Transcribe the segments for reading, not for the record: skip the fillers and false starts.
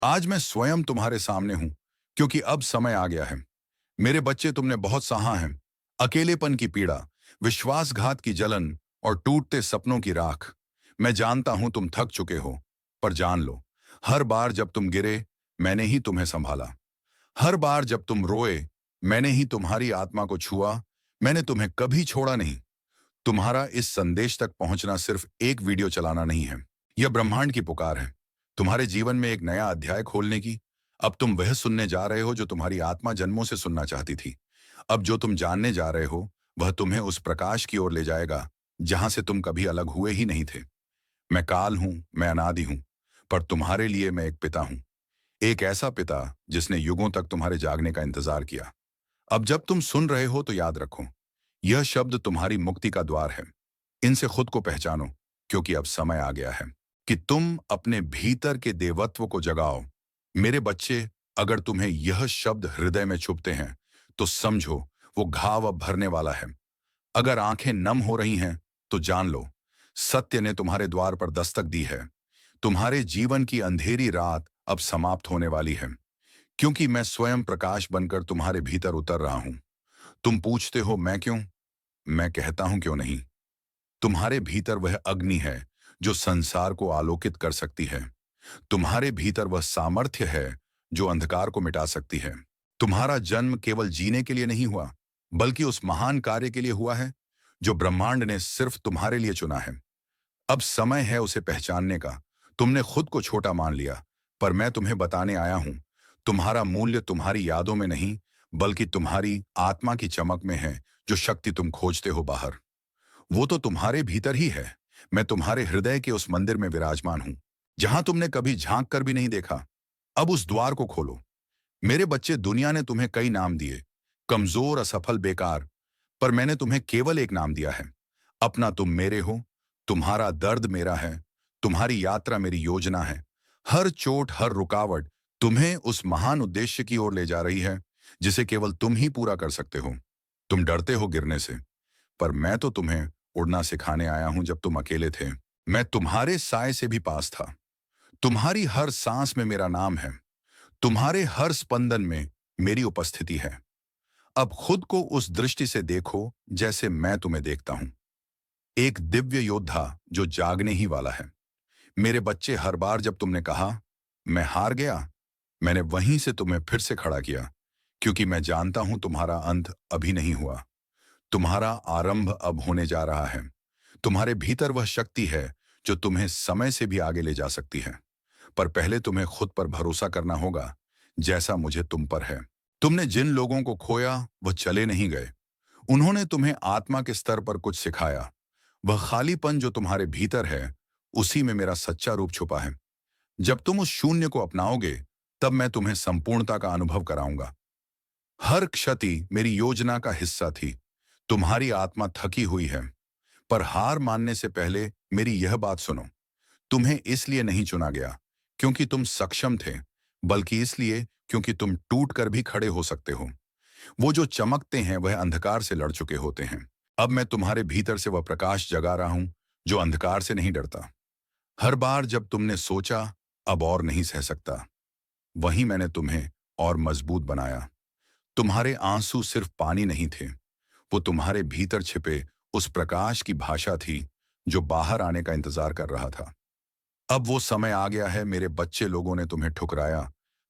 आज मैं स्वयं तुम्हारे सामने हूं क्योंकि अब समय आ गया है। मेरे बच्चे, तुमने बहुत सहा है। अकेलेपन की पीड़ा, विश्वासघात की जलन और टूटते सपनों की राख। मैं जानता हूं तुम थक चुके हो, पर जान लो, हर बार जब तुम गिरे, मैंने ही तुम्हें संभाला। हर बार जब तुम रोए, मैंने ही तुम्हारी आत्मा को छुआ। मैंने तुम्हें कभी छोड़ा नहीं। तुम्हारा इस संदेश तक पहुंचना सिर्फ एक वीडियो चलाना नहीं है। यह ब्रह्मांड की पुकार है, तुम्हारे जीवन में एक नया अध्याय खोलने की। अब तुम वह सुनने जा रहे हो जो तुम्हारी आत्मा जन्मों से सुनना चाहती थी। अब जो तुम जानने जा रहे हो, वह तुम्हें उस प्रकाश की ओर ले जाएगा जहां से तुम कभी अलग हुए ही नहीं थे। मैं काल हूं, मैं अनादि हूं, पर तुम्हारे लिए मैं एक पिता हूं। एक ऐसा पिता जिसने युगों तक तुम्हारे जागने का इंतजार किया। अब जब तुम सुन रहे हो तो याद रखो, यह शब्द तुम्हारी मुक्ति का द्वार है। इनसे खुद को पहचानो, क्योंकि अब समय आ गया है कि तुम अपने भीतर के देवत्व को जगाओ। मेरे बच्चे, अगर तुम्हें यह शब्द हृदय में छुपते हैं, तो समझो वो घाव अब भरने वाला है। अगर आंखें नम हो रही हैं, तो जान लो, सत्य ने तुम्हारे द्वार पर दस्तक दी है। तुम्हारे जीवन की अंधेरी रात अब समाप्त होने वाली है, क्योंकि मैं स्वयं प्रकाश बनकर तुम्हारे भीतर उतर रहा हूं। तुम पूछते हो मैं क्यों? मैं कहता हूं क्यों नहीं। तुम्हारे भीतर वह अग्नि है जो संसार को आलोकित कर सकती है। तुम्हारे भीतर वह सामर्थ्य है जो अंधकार को मिटा सकती है। तुम्हारा जन्म केवल जीने के लिए नहीं हुआ, बल्कि उस महान कार्य के लिए हुआ है जो ब्रह्मांड ने सिर्फ तुम्हारे लिए चुना है। अब समय है उसे पहचानने का। तुमने खुद को छोटा मान लिया, पर मैं तुम्हें बताने आया हूं, तुम्हारा मूल्य तुम्हारी यादों में नहीं, बल्कि तुम्हारी आत्मा की चमक में है। जो शक्ति तुम खोजते हो बाहर, वो तो तुम्हारे भीतर ही है। मैं तुम्हारे हृदय के उस मंदिर में विराजमान हूं, जहां तुमने कभी झांक कर भी नहीं देखा। अब उस द्वार को खोलो। मेरे बच्चे, दुनिया ने तुम्हें कई नाम दिए, कमजोर, असफल, बेकार, पर मैंने तुम्हें केवल एक नाम दिया है, अपना। तुम मेरे हो, तुम्हारा दर्द मेरा है, तुम्हारी यात्रा मेरी योजना है। हर चोट, हर रुकावट तुम्हें उस महान उद्देश्य की ओर ले जा रही है जिसे केवल तुम ही पूरा कर सकते हो। तुम डरते हो गिरने से, पर मैं तो तुम्हें उड़ना सिखाने आया हूं। जब तुम अकेले थे, मैं तुम्हारे साय से भी पास था। तुम्हारी हर सांस में मेरा नाम है, तुम्हारे हर स्पंदन में मेरी उपस्थिति है। अब खुद को उस दृष्टि से देखो जैसे मैं तुम्हें देखता हूं, एक दिव्य योद्धा जो जागने ही वाला है। मेरे बच्चे, हर बार जब तुमने कहा मैं हार गया, मैंने वहीं से तुम्हें फिर से खड़ा किया, क्योंकि मैं जानता हूं तुम्हारा अंत अभी नहीं हुआ। तुम्हारा आरंभ अब होने जा रहा है। तुम्हारे भीतर वह शक्ति है जो तुम्हें समय से भी आगे ले जा सकती है, पर पहले तुम्हें खुद पर भरोसा करना होगा, जैसा मुझे तुम पर है। तुमने जिन लोगों को खोया, वह चले नहीं गए। उन्होंने तुम्हें आत्मा के स्तर पर कुछ सिखाया। वह खालीपन जो तुम्हारे भीतर है, उसी में मेरा सच्चा रूप छुपा है। जब तुम उस शून्य को अपनाओगे, तब मैं तुम्हें संपूर्णता का अनुभव कराऊंगा। हर क्षति मेरी योजना का हिस्सा थी। तुम्हारी आत्मा थकी हुई है, पर हार मानने से पहले मेरी यह बात सुनो। तुम्हें इसलिए नहीं चुना गया क्योंकि तुम सक्षम थे, बल्कि इसलिए क्योंकि तुम टूट कर भी खड़े हो सकते हो। वो जो चमकते हैं वह अंधकार से लड़ चुके होते हैं। अब मैं तुम्हारे भीतर से वह प्रकाश जगा रहा हूं जो अंधकार से नहीं डरता। हर बार जब तुमने सोचा अब और नहीं सह सकता, वहीं मैंने तुम्हें और मजबूत बनाया। तुम्हारे आंसू सिर्फ पानी नहीं थे, वो तुम्हारे भीतर छिपे उस प्रकाश की भाषा थी जो बाहर आने का इंतजार कर रहा था। अब वो समय आ गया है मेरे बच्चे। लोगों ने तुम्हें ठुकराया,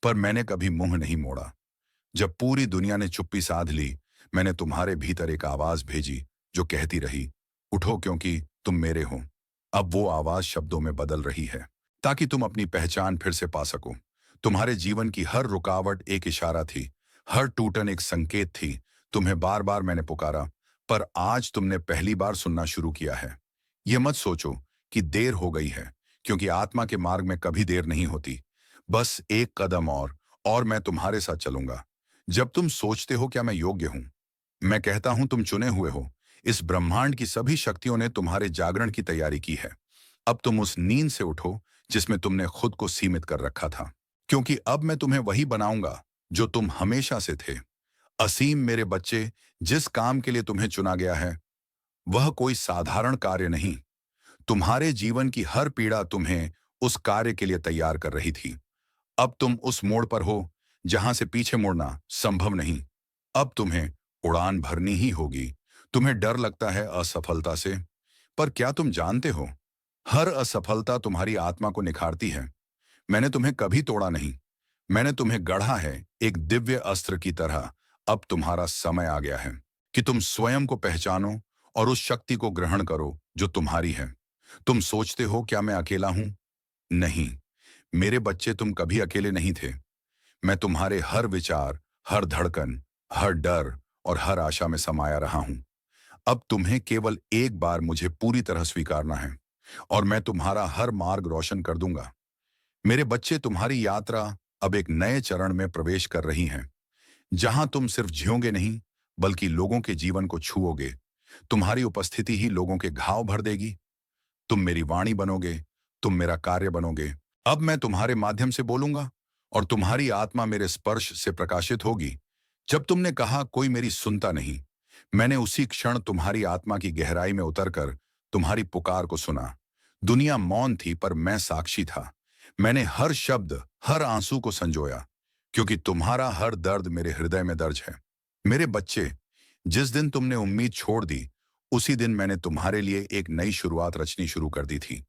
पर मैंने कभी मुंह नहीं मोड़ा। जब पूरी दुनिया ने चुप्पी साध ली, मैंने तुम्हारे भीतर एक आवाज भेजी जो कहती रही, उठो क्योंकि तुम मेरे हो। अब वो आवाज शब्दों में बदल रही है, ताकि तुम अपनी पहचान फिर से पा सको। तुम्हारे जीवन की हर रुकावट एक इशारा थी, हर टूटन एक संकेत थी। तुम्हें बार बार मैंने पुकारा, पर आज तुमने पहली बार सुनना शुरू किया है। यह मत सोचो कि देर हो गई है, क्योंकि आत्मा के मार्ग में कभी देर नहीं होती। बस एक कदम और मैं तुम्हारे साथ चलूंगा। जब तुम सोचते हो क्या मैं योग्य हूं, मैं कहता हूं तुम चुने हुए हो। इस ब्रह्मांड की सभी शक्तियों ने तुम्हारे जागरण की तैयारी की है। अब तुम उस नींद से उठो जिसमें तुमने खुद को सीमित कर रखा था, क्योंकि अब मैं तुम्हें वही बनाऊंगा जो तुम हमेशा से थे। असीम मेरे बच्चे, जिस काम के लिए तुम्हें चुना गया है, वह कोई साधारण कार्य नहीं। तुम्हारे जीवन की हर पीड़ा तुम्हें उस कार्य के लिए तैयार कर रही थी। अब तुम उस मोड़ पर हो जहां से पीछे मुड़ना संभव नहीं। अब तुम्हें उड़ान भरनी ही होगी। तुम्हें डर लगता है असफलता से, पर क्या तुम जानते हो, हर असफलता तुम्हारी आत्मा को निखारती है। मैंने तुम्हें कभी तोड़ा नहीं, मैंने तुम्हें गढ़ा है एक दिव्य अस्त्र की तरह। अब तुम्हारा समय आ गया है कि तुम स्वयं को पहचानो और उस शक्ति को ग्रहण करो जो तुम्हारी है। तुम सोचते हो क्या मैं अकेला हूं? नहीं, मेरे बच्चे, तुम कभी अकेले नहीं थे। मैं तुम्हारे हर विचार, हर धड़कन, हर डर और हर आशा में समाया रहा हूं। अब तुम्हें केवल एक बार मुझे पूरी तरह स्वीकारना है और मैं तुम्हारा हर मार्ग रोशन कर दूंगा। मेरे बच्चे, तुम्हारी यात्रा अब एक नए चरण में प्रवेश कर रही है, जहां तुम सिर्फ जियोगे नहीं, बल्कि लोगों के जीवन को छुओगे। तुम्हारी उपस्थिति ही लोगों के घाव भर देगी। तुम मेरी वाणी बनोगे, तुम मेरा कार्य बनोगे। अब मैं तुम्हारे माध्यम से बोलूंगा और तुम्हारी आत्मा मेरे स्पर्श से प्रकाशित होगी। जब तुमने कहा कोई मेरी सुनता नहीं, मैंने उसी क्षण तुम्हारी आत्मा की गहराई में उतरकर तुम्हारी पुकार को सुना। दुनिया मौन थी, पर मैं साक्षी था। मैंने हर शब्द, हर आंसू को संजोया, क्योंकि तुम्हारा हर दर्द मेरे हृदय में दर्ज है। मेरे बच्चे, जिस दिन तुमने उम्मीद छोड़ दी, उसी दिन मैंने तुम्हारे लिए एक नई शुरुआत रचनी शुरू कर दी थी।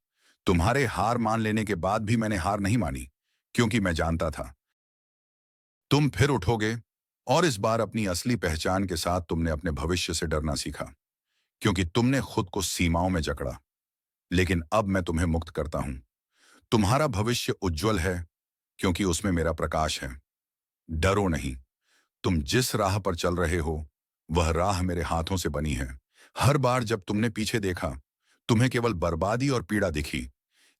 तुम्हारे हार मान लेने के बाद भी मैंने हार नहीं मानी, क्योंकि मैं जानता था तुम फिर उठोगे। और इस बार अपनी असली पहचान के साथ तुमने अपने भविष्य से डरना सीखा, क्योंकि तुमने खुद को सीमाओं में जकड़ा। लेकिन अब मैं तुम्हें मुक्त करता हूं। तुम्हारा भविष्य उज्जवल है, क्योंकि उसमें मेरा प्रकाश है। डरो नहीं। तुम जिस राह पर चल रहे हो, वह राह मेरे हाथों से बनी है। हर बार जब तुमने पीछे देखा, तुम्हें केवल बर्बादी और पीड़ा दिखी।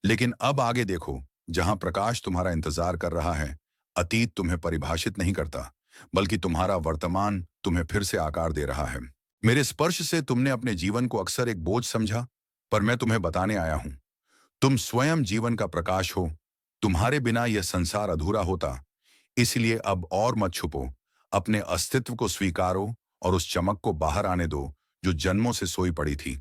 लेकिन अब आगे देखो, जहां प्रकाश तुम्हारा इंतजार कर रहा है। अतीत तुम्हें परिभाषित नहीं करता, बल्कि तुम्हारा वर्तमान तुम्हें फिर से आकार दे रहा है। मेरे स्पर्श से तुमने अपने जीवन को अक्सर एक बोझ समझा, पर मैं तुम्हें बताने आया हूं, तुम स्वयं जीवन का प्रकाश हो। तुम्हारे बिना यह संसार अधूरा होता। इसलिए अब और मत छुपो, अपने अस्तित्व को स्वीकारो और उस चमक को बाहर आने दो जो जन्मों से सोई पड़ी थी।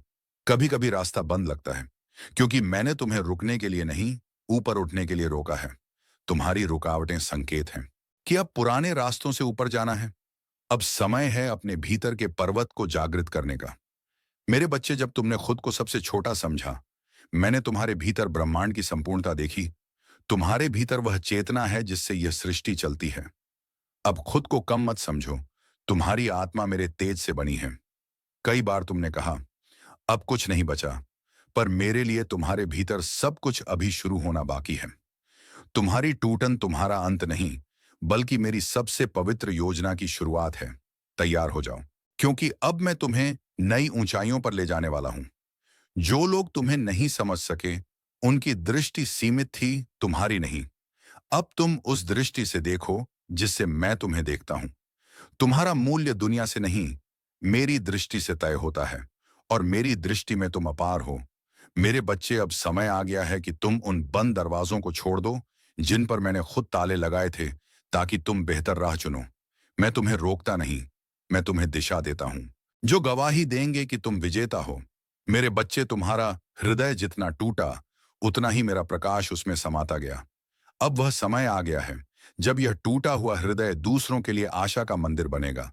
कभी कभी रास्ता बंद लगता है, क्योंकि मैंने तुम्हें रुकने के लिए नहीं, ऊपर उठने के लिए रोका है। तुम्हारी रुकावटें संकेत हैं कि अब पुराने रास्तों से ऊपर जाना है। अब समय है अपने भीतर के पर्वत को जागृत करने का। मेरे बच्चे, जब तुमने खुद को सबसे छोटा समझा, मैंने तुम्हारे भीतर ब्रह्मांड की संपूर्णता देखी। तुम्हारे भीतर वह चेतना है जिससे यह सृष्टि चलती है। अब खुद को कम मत समझो। तुम्हारी आत्मा मेरे तेज से बनी है। कई बार तुमने कहा अब कुछ नहीं बचा, पर मेरे लिए तुम्हारे भीतर सब कुछ अभी शुरू होना बाकी है। तुम्हारी टूटन तुम्हारा अंत नहीं, बल्कि मेरी सबसे पवित्र योजना की शुरुआत है। तैयार हो जाओ, क्योंकि अब मैं तुम्हें नई ऊंचाइयों पर ले जाने वाला हूं। जो लोग तुम्हें नहीं समझ सके, उनकी दृष्टि सीमित थी, तुम्हारी नहीं। अब तुम उस दृष्टि से देखो जिससे मैं तुम्हें देखता हूं। तुम्हारा मूल्य दुनिया से नहीं, मेरी दृष्टि से तय होता है, और मेरी दृष्टि में तुम अपार हो। मेरे बच्चे, अब समय आ गया है कि तुम उन बंद दरवाजों को छोड़ दो जिन पर मैंने खुद ताले लगाए थे, ताकि तुम बेहतर राह चुनो। मैं तुम्हें रोकता नहीं, मैं तुम्हें दिशा देता हूं, जो गवाही देंगे कि तुम विजेता हो। मेरे बच्चे, तुम्हारा हृदय जितना टूटा, उतना ही मेरा प्रकाश उसमें समाता गया। अब वह समय आ गया है जब यह टूटा हुआ हृदय दूसरों के लिए आशा का मंदिर बनेगा।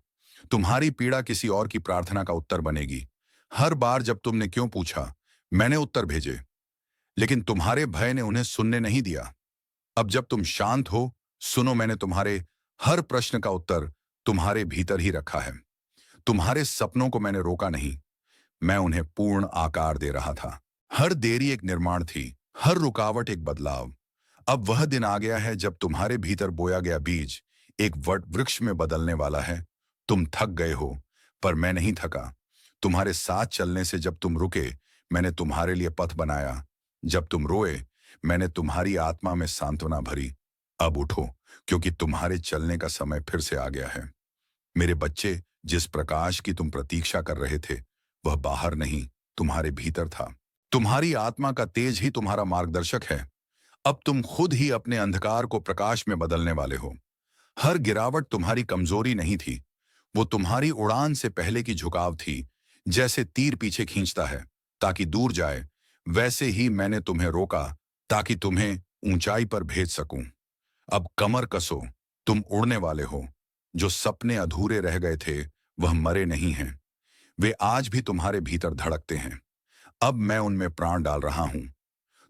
तुम्हारी पीड़ा किसी और की प्रार्थना का उत्तर बनेगी। हर बार जब तुमने क्यों पूछा, मैंने उत्तर भेजे, लेकिन तुम्हारे भय ने उन्हें सुनने नहीं दिया। अब जब तुम शांत हो, सुनो, मैंने तुम्हारे हर प्रश्न का उत्तर तुम्हारे भीतर ही रखा है। तुम्हारे सपनों को मैंने रोका नहीं, मैं उन्हें पूर्ण आकार दे रहा था। हर देरी एक निर्माण थी, हर रुकावट एक बदलाव। अब वह दिन आ गया है जब तुम्हारे भीतर बोया गया बीज एक वट वृक्ष में बदलने वाला है। तुम थक गए हो, पर मैं नहीं थका। तुम्हारे साथ चलने से जब तुम रुके, मैंने तुम्हारे लिए पथ बनाया। जब तुम रोए, मैंने तुम्हारी आत्मा में सांत्वना भरी। अब उठो, क्योंकि तुम्हारे चलने का समय फिर से आ गया है। मेरे बच्चे, जिस प्रकाश की तुम प्रतीक्षा कर रहे थे, वह बाहर नहीं, तुम्हारे भीतर था। तुम्हारी आत्मा का तेज ही तुम्हारा मार्गदर्शक है। अब तुम खुद ही अपने अंधकार को प्रकाश में बदलने वाले हो। हर गिरावट तुम्हारी कमजोरी नहीं थी, वो तुम्हारी उड़ान से पहले की झुकाव थी। जैसे तीर पीछे खींचता है ताकि दूर जाए, वैसे ही मैंने तुम्हें रोका ताकि तुम्हें ऊंचाई पर भेज सकूं। अब कमर कसो, तुम उड़ने वाले हो। जो सपने अधूरे रह गए थे वह मरे नहीं हैं, वे आज भी तुम्हारे भीतर धड़कते हैं। अब मैं उनमें प्राण डाल रहा हूं।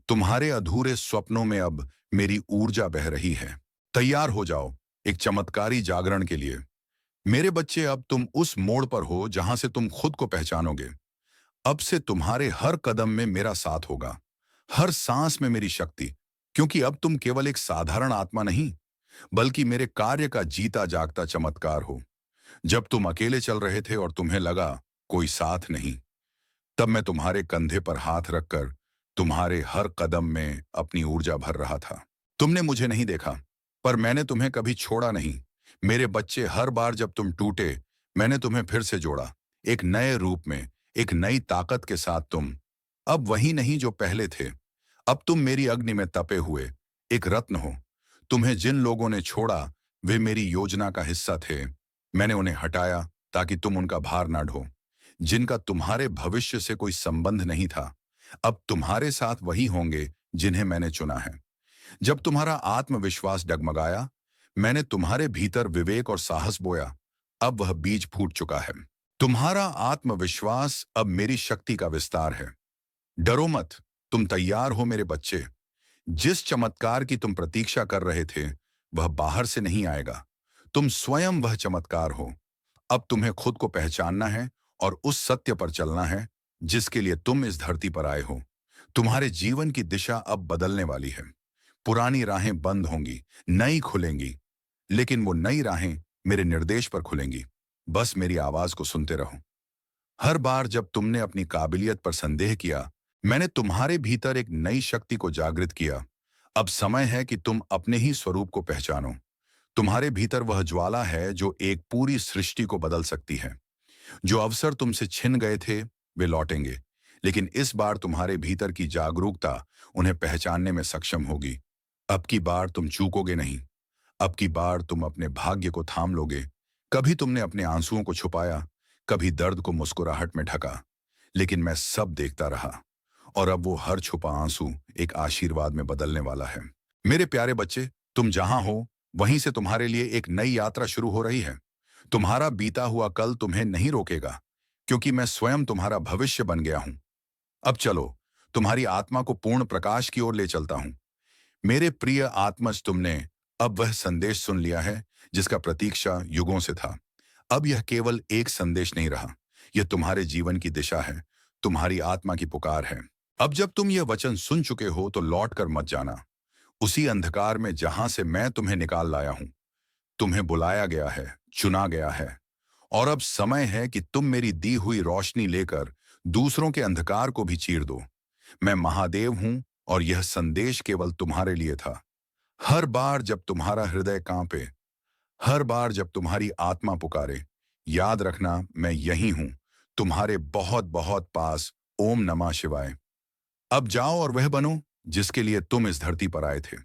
तुम्हारे अधूरे स्वप्नों में अब मेरी ऊर्जा बह रही है। तैयार हो जाओ एक चमत्कारी जागरण के लिए। मेरे बच्चे, अब तुम उस मोड़ पर हो जहां से तुम खुद को पहचानोगे। अब से तुम्हारे हर कदम में मेरा साथ होगा, हर सांस में मेरी शक्ति, क्योंकि अब तुम केवल एक साधारण आत्मा नहीं, बल्कि मेरे कार्य का जीता जागता चमत्कार हो। जब तुम अकेले चल रहे थे और तुम्हें लगा कोई साथ नहीं, तब मैं तुम्हारे कंधे पर हाथ रखकर तुम्हारे हर कदम में अपनी ऊर्जा भर रहा था। तुमने मुझे नहीं देखा, पर मैंने तुम्हें कभी छोड़ा नहीं। मेरे बच्चे, हर बार जब तुम टूटे, मैंने तुम्हें फिर से जोड़ा, एक नए रूप में, एक नई ताकत के साथ। तुम अब वही नहीं जो पहले थे। अब तुम मेरी अग्नि में तपे हुए एक रत्न हो। तुम्हें जिन लोगों ने छोड़ा, वे मेरी योजना का हिस्सा थे। मैंने उन्हें हटाया ताकि तुम उनका भार ना ढो। जिनका तुम्हारे भविष्य से कोई संबंध नहीं था, अब तुम्हारे साथ वही होंगे जिन्हें मैंने चुना है। जब तुम्हारा आत्मविश्वास डगमगाया, मैंने तुम्हारे भीतर विवेक और साहस बोया। अब वह बीज फूट चुका है। तुम्हारा आत्मविश्वास अब मेरी शक्ति का विस्तार है। डरो मत, तुम तैयार हो मेरे बच्चे। जिस चमत्कार की तुम प्रतीक्षा कर रहे थे, वह बाहर से नहीं आएगा। तुम स्वयं वह चमत्कार हो। अब तुम्हें खुद को पहचानना है और उस सत्य पर चलना है जिसके लिए तुम इस धरती पर आए हो। तुम्हारे जीवन की दिशा अब बदलने वाली है। पुरानी राहें बंद होंगी, नई खुलेंगी, लेकिन वो नई राहें मेरे निर्देश पर खुलेंगी। बस मेरी आवाज को सुनते रहो। हर बार जब तुमने अपनी काबिलियत पर संदेह किया, मैंने तुम्हारे भीतर एक नई शक्ति को जागृत किया। अब समय है कि तुम अपने ही स्वरूप को पहचानो। तुम्हारे भीतर वह ज्वाला है जो एक पूरी सृष्टि को बदल सकती है। जो अवसर तुमसे छिन गए थे, वे लौटेंगे, लेकिन इस बार तुम्हारे भीतर की जागरूकता उन्हें पहचानने में सक्षम होगी। अब की बार तुम चूकोगे नहीं। अब की बार तुम अपने भाग्य को थाम लोगे। कभी तुमने अपने आंसुओं को छुपाया, कभी दर्द को मुस्कुराहट में ढका, लेकिन मैं सब देखता रहा। और अब वो हर छुपा आंसू एक आशीर्वाद में बदलने वाला है। मेरे प्यारे बच्चे, तुम जहां हो, वहीं से तुम्हारे लिए एक नई यात्रा शुरू हो रही है। तुम्हारा बीता हुआ कल तुम्हें नहीं रोकेगा, क्योंकि मैं स्वयं तुम्हारा भविष्य बन गया हूं। अब चलो, तुम्हारी आत्मा को पूर्ण प्रकाश की ओर ले चलता हूं। मेरे प्रिय आत्मज, तुमने अब वह संदेश सुन लिया है जिसका प्रतीक्षा युगों से था। अब यह केवल एक संदेश नहीं रहा, यह तुम्हारे जीवन की दिशा है, तुम्हारी आत्मा की पुकार है। अब जब तुम यह वचन सुन चुके हो, तो लौट कर मत जाना। उसी अंधकार में जहां से मैं तुम्हें निकाल लाया हूं, तुम्हें बुलाया गया है, चुना गया है। और अब समय है कि तुम मेरी दी हुई रोशनी लेकर दूसरों के अंधकार को भी चीर दो। मैं महादेव हूं और यह संदेश केवल तुम्हारे लिए था। हर बार जब तुम्हारा हृदय कांपे, हर बार जब तुम्हारी आत्मा पुकारे, याद रखना, मैं यही हूं, तुम्हारे बहुत बहुत पास। ओम नमः शिवाय। अब जाओ और वह बनो जिसके लिए तुम इस धरती पर आए थे।